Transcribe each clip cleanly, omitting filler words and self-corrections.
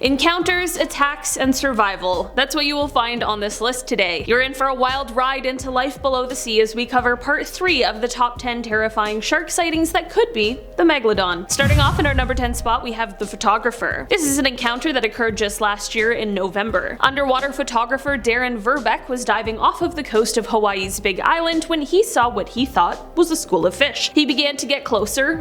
Encounters, attacks, and survival. That's what you will find on this list today. You're in for a wild ride into life below the sea as we cover part 3 of the top 10 terrifying shark sightings that could be the Megalodon. Starting off in our number 10 spot, we have the photographer. This is an encounter that occurred just last year in November. Underwater photographer Darren Verbeck was diving off of the coast of Hawaii's Big Island when he saw what he thought was a school of fish. He began to get closer,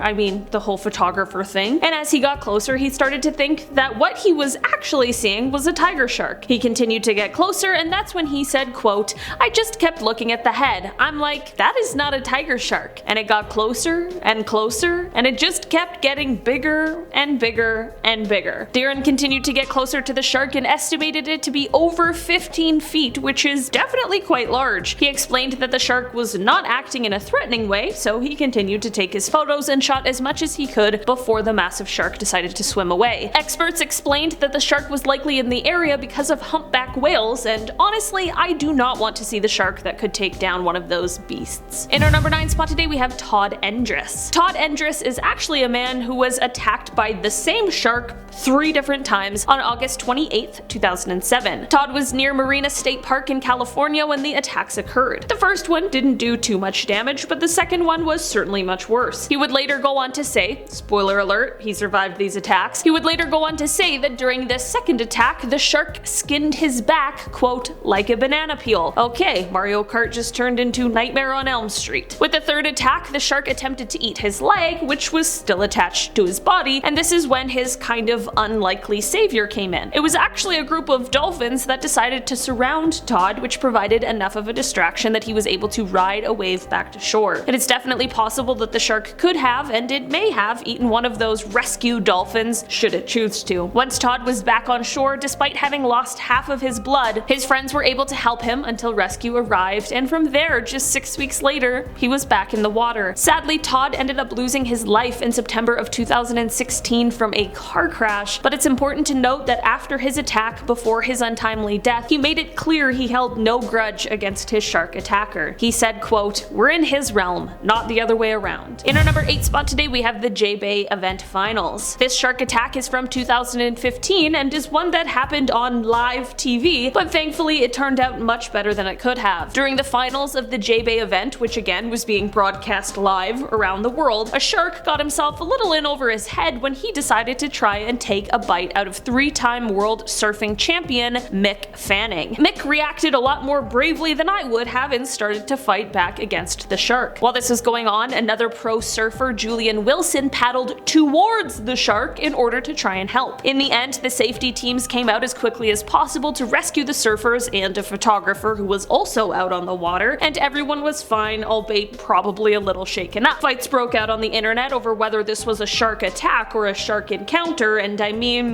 the whole photographer thing, and as he got closer he started to think that what he was actually seeing was a tiger shark. He continued to get closer, and that's when he said, quote, "I just kept looking at the head. I'm like, that is not a tiger shark." And it got closer and closer, and it just kept getting bigger and bigger and bigger. Darren continued to get closer to the shark and estimated it to be over 15 feet, which is definitely quite large. He explained that the shark was not acting in a threatening way, so he continued to take his photos and shot as much as he could before the massive shark decided to swim away. Experts explained that the shark was likely in the area because of humpback whales, and honestly, I do not want to see the shark that could take down one of those beasts. In our number 9 spot today, we have Todd Endris. Todd Endris is actually a man who was attacked by the same shark 3 different times on August 28, 2007. Todd was near Marina State Park in California when the attacks occurred. The first one didn't do too much damage, but the second one was certainly much worse. He would later go on to say, spoiler alert, he survived these attacks, he would later go on to say that during this second attack, the shark skinned his back, quote, like a banana peel. Okay, Mario Kart just turned into Nightmare on Elm Street. With the third attack, the shark attempted to eat his leg, which was still attached to his body, and this is when his kind of unlikely savior came in. It was actually a group of dolphins that decided to surround Todd, which provided enough of a distraction that he was able to ride a wave back to shore. It is definitely possible that the shark could have, and it may have, eaten one of those rescue dolphins, should it choose to. Once Todd was back on shore, despite having lost half of his blood, his friends were able to help him until rescue arrived, and from there, just 6 weeks later, he was back in the water. Sadly, Todd ended up losing his life in September of 2016 from a car crash, but it's important to note that after his attack, before his untimely death, he made it clear he held no grudge against his shark attacker. He said, quote, "We're in his realm, not the other way around." In our number 8 spot today, we have the J-Bay event finals. This shark attack is from 2015 and is one that happened on live TV, but thankfully it turned out much better than it could have. During the finals of the J-Bay event, which again was being broadcast live around the world, a shark got himself a little in over his head when he decided to try and take a bite out of 3-time world surfing champion Mick Fanning. Mick reacted a lot more bravely than I would have and started to fight back against the shark. While this was going on, another pro surfer, Julian Wilson, paddled towards the shark in order to try and help. In the end, the safety teams came out as quickly as possible to rescue the surfers and a photographer who was also out on the water, and everyone was fine, albeit probably a little shaken up. Fights broke out on the internet over whether this was a shark attack or a shark encounter, and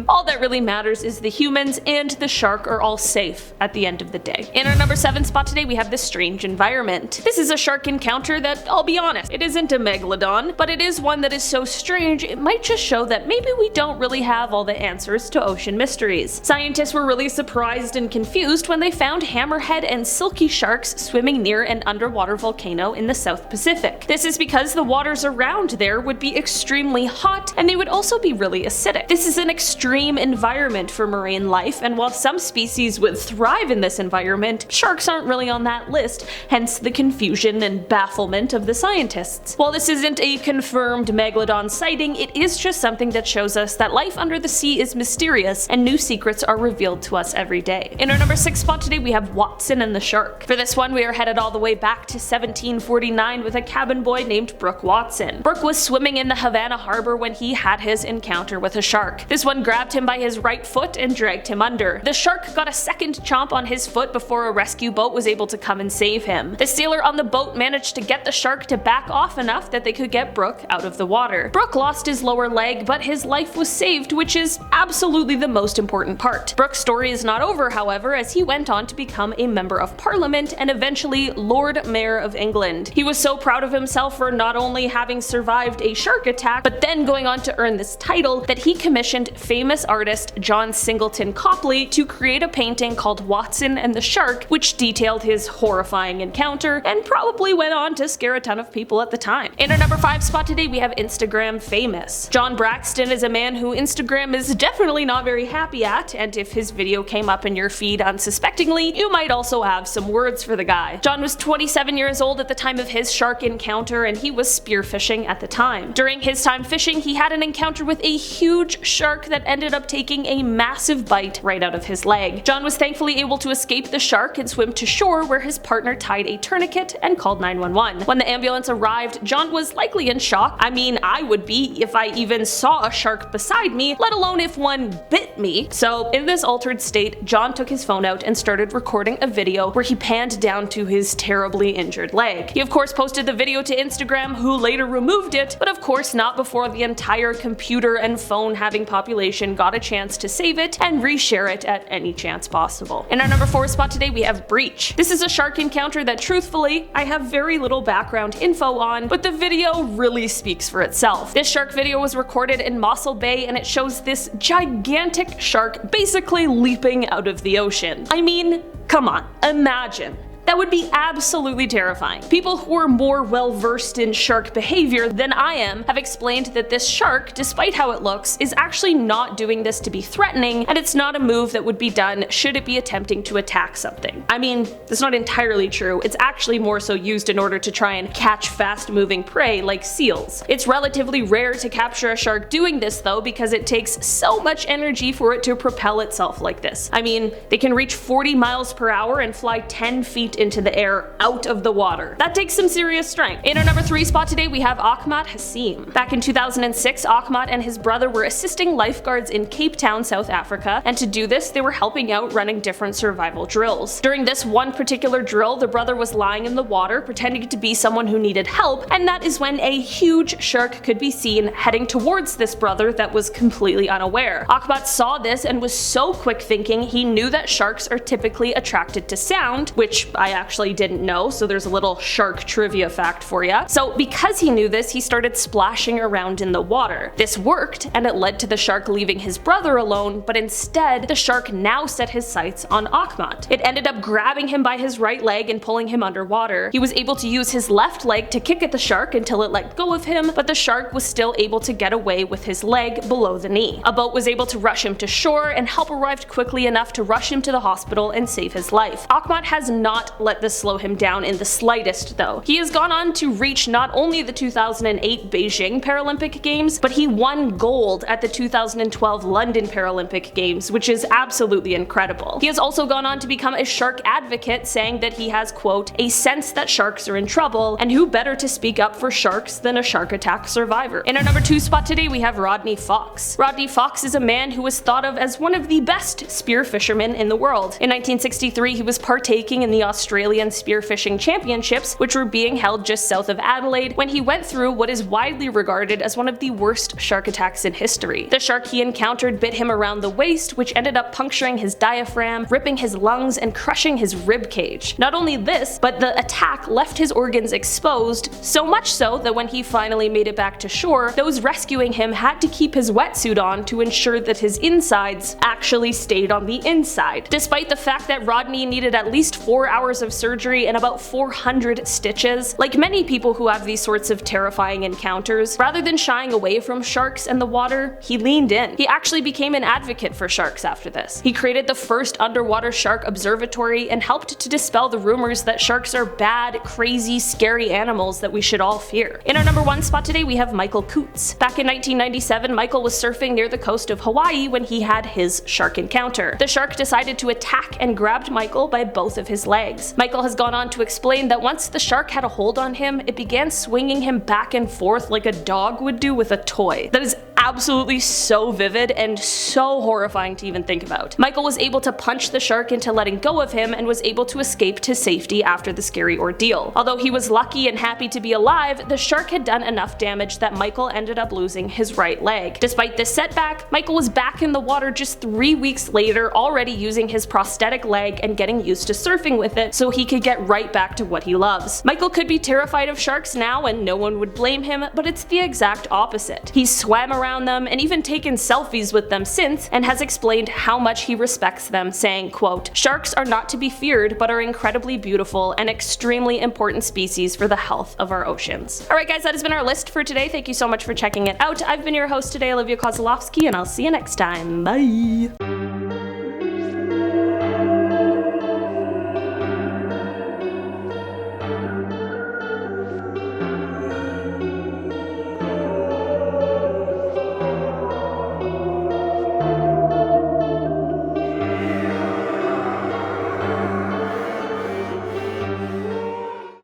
all that really matters is the humans and the shark are all safe at the end of the day. In our number 7 spot today, we have the strange environment. This is a shark encounter that, I'll be honest, it isn't a Megalodon, but it is one that is so strange it might just show that maybe we don't really have all the answers to ocean mysteries. Scientists were really surprised and confused when they found hammerhead and silky sharks swimming near an underwater volcano in the South Pacific. This is because the waters around there would be extremely hot, and they would also be really acidic. This is an extreme environment for marine life, and while some species would thrive in this environment, sharks aren't really on that list, hence the confusion and bafflement of the scientists. While this isn't a confirmed Megalodon sighting, it is just something that shows us that life under the sea is mysterious and new secrets are revealed to us every day. In our number 6 spot today, we have Watson and the shark. For this one, we are headed all the way back to 1749 with a cabin boy named Brooke Watson. Brooke was swimming in the Havana harbor when he had his encounter with a shark. This one grabbed him by his right foot and dragged him under. The shark got a second chomp on his foot before a rescue boat was able to come and save him. The sailor on the boat managed to get the shark to back off enough that they could get Brooke out of the water. Brooke lost his lower leg, but his life was saved, which is absolutely the most important part. Brooke's story is not over, however, as he went on to become a member of parliament and eventually Lord Mayor of England. He was so proud of himself for not only having survived a shark attack, but then going on to earn this title that he commissioned famous artist John Singleton Copley to create a painting called Watson and the Shark, which detailed his horrifying encounter and probably went on to scare a ton of people at the time. In our number 5 spot today, we have Instagram famous. John Braxton is a man who Instagram is definitely not very happy at, and if his video came up in your feed unsuspectingly, you might also have some words for the guy. John was 27 years old at the time of his shark encounter, and he was spearfishing at the time. During his time fishing, he had an encounter with a huge shark that ended up taking a massive bite right out of his leg. John was thankfully able to escape the shark and swim to shore, where his partner tied a tourniquet and called 911. When the ambulance arrived, John was likely in shock. I mean, I would be if I even saw a shark beside me, let alone if one bit me. So in this altered state, John took his phone out and started recording a video where he panned down to his terribly injured leg. He of course posted the video to Instagram, who later removed it, but of course not before the entire computer and phone having population got a chance to save it and reshare it at any chance possible. In our number 4 spot today, we have Breach. This is a shark encounter that truthfully I have very little background info on, but the video really speaks for itself. This shark video was recorded in Mossel Bay, and it shows this gigantic shark basically leaping out of the ocean. I mean, come on, imagine. That would be absolutely terrifying. People who are more well versed in shark behavior than I am have explained that this shark, despite how it looks, is actually not doing this to be threatening, and it's not a move that would be done should it be attempting to attack something. I mean, that's not entirely true. It's actually more so used in order to try and catch fast-moving prey like seals. It's relatively rare to capture a shark doing this though, because it takes so much energy for it to propel itself like this. I mean, they can reach 40 miles per hour and fly 10 feet into the air out of the water. That takes some serious strength. In our number 3 spot today, we have Achmat Hassiem. Back in 2006, Achmat and his brother were assisting lifeguards in Cape Town, South Africa, and to do this, they were helping out running different survival drills. During this one particular drill, the brother was lying in the water, pretending to be someone who needed help, and that is when a huge shark could be seen heading towards this brother that was completely unaware. Achmat saw this and was so quick thinking he knew that sharks are typically attracted to sound, which I actually didn't know, so there's a little shark trivia fact for ya. So because he knew this, he started splashing around in the water. This worked, and it led to the shark leaving his brother alone, but instead, the shark now set his sights on Achmat. It ended up grabbing him by his right leg and pulling him underwater. He was able to use his left leg to kick at the shark until it let go of him, but the shark was still able to get away with his leg below the knee. A boat was able to rush him to shore, and help arrived quickly enough to rush him to the hospital and save his life. Achmat has not let this slow him down in the slightest though. He has gone on to reach not only the 2008 Beijing Paralympic Games, but he won gold at the 2012 London Paralympic Games, which is absolutely incredible. He has also gone on to become a shark advocate, saying that he has, quote, a sense that sharks are in trouble, and who better to speak up for sharks than a shark attack survivor. In our number 2 spot today, we have Rodney Fox. Rodney Fox is a man who was thought of as one of the best spear fishermen in the world. In 1963, he was partaking in the Australian Spearfishing Championships, which were being held just south of Adelaide, when he went through what is widely regarded as one of the worst shark attacks in history. The shark he encountered bit him around the waist, which ended up puncturing his diaphragm, ripping his lungs, and crushing his rib cage. Not only this, but the attack left his organs exposed, so much so that when he finally made it back to shore, those rescuing him had to keep his wetsuit on to ensure that his insides actually stayed on the inside. Despite the fact that Rodney needed at least 4 hours of surgery and about 400 stitches, like many people who have these sorts of terrifying encounters, rather than shying away from sharks and the water, he leaned in. He actually became an advocate for sharks after this. He created the first underwater shark observatory and helped to dispel the rumors that sharks are bad, crazy, scary animals that we should all fear. In our number 1 spot today, we have Michael Coots. Back in 1997, Michael was surfing near the coast of Hawaii when he had his shark encounter. The shark decided to attack and grabbed Michael by both of his legs. Michael has gone on to explain that once the shark had a hold on him, it began swinging him back and forth like a dog would do with a toy. That is absolutely so vivid and so horrifying to even think about. Michael was able to punch the shark into letting go of him and was able to escape to safety after the scary ordeal. Although he was lucky and happy to be alive, the shark had done enough damage that Michael ended up losing his right leg. Despite this setback, Michael was back in the water just 3 weeks later, already using his prosthetic leg and getting used to surfing with it so he could get right back to what he loves. Michael could be terrified of sharks now and no one would blame him, but it's the exact opposite. He's swam around them and even taken selfies with them since, and has explained how much he respects them, saying, quote, "Sharks are not to be feared but are incredibly beautiful and extremely important species for the health of our oceans." Alright guys, that has been our list for today. Thank you so much for checking it out. I've been your host today, Olivia Kozlowski, and I'll see you next time. Bye!